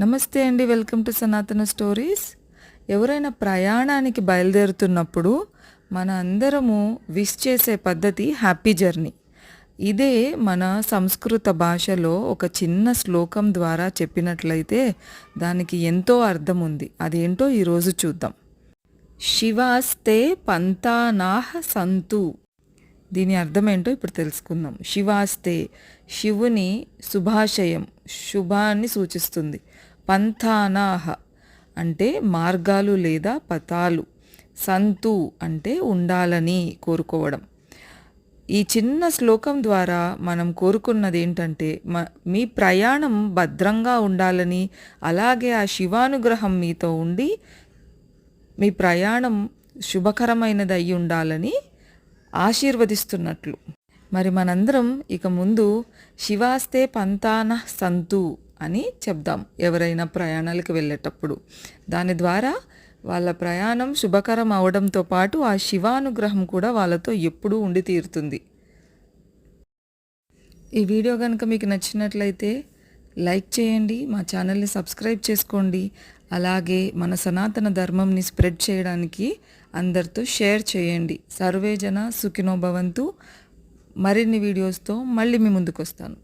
నమస్తే అండి, welcome to సనాతన స్టోరీస్. ఎవరైనా ప్రయాణానికి బయలుదేరుతున్నప్పుడు మన అందరము విష్ చేసే పద్ధతి హ్యాపీ జర్నీ. ఇదే మన సంస్కృత భాషలో ఒక చిన్న శ్లోకం ద్వారా చెప్పినట్లయితే దానికి ఎంతో అర్థం ఉంది. అదేంటో ఈరోజు చూద్దాం. శివాస్తే పంతానాహ సంతు. దీని అర్థం ఏంటో ఇప్పుడు తెలుసుకుందాం. శివాస్తే శివుని శుభాశయం, శుభాన్ని సూచిస్తుంది. పంథానాహ అంటే మార్గాలు లేదా పథాలు. సంతు అంటే ఉండాలని కోరుకోవడం. ఈ చిన్న శ్లోకం ద్వారా మనం కోరుకున్నది ఏంటంటే మీ ప్రయాణం భద్రంగా ఉండాలని, అలాగే ఆ శివానుగ్రహం మీతో ఉండి మీ ప్రయాణం శుభకరమైనది అయి ఉండాలని ఆశీర్వదిస్తున్నట్లు. మరి మనందరం ఇక ముందు శివాస్తే పంతాన సంతు అని చెప్దాం ఎవరైనా ప్రయాణాలకు వెళ్ళేటప్పుడు. దాని ద్వారా వాళ్ళ ప్రయాణం శుభకరం అవడంతో పాటు ఆ శివానుగ్రహం కూడా వాళ్ళతో ఎప్పుడూ ఉండి తీరుతుంది. ఈ వీడియో కనుక మీకు నచ్చినట్లయితే లైక్ చేయండి, మా ఛానల్ని సబ్స్క్రైబ్ చేసుకోండి. అలాగే మన సనాతన ధర్మంని స్ప్రెడ్ చేయడానికి అందరితో షేర్ చేయండి. సర్వే జన సుఖినో భవంతు. మరిన్ని వీడియోస్తో మళ్ళీ మీ ముందుకు వస్తాను.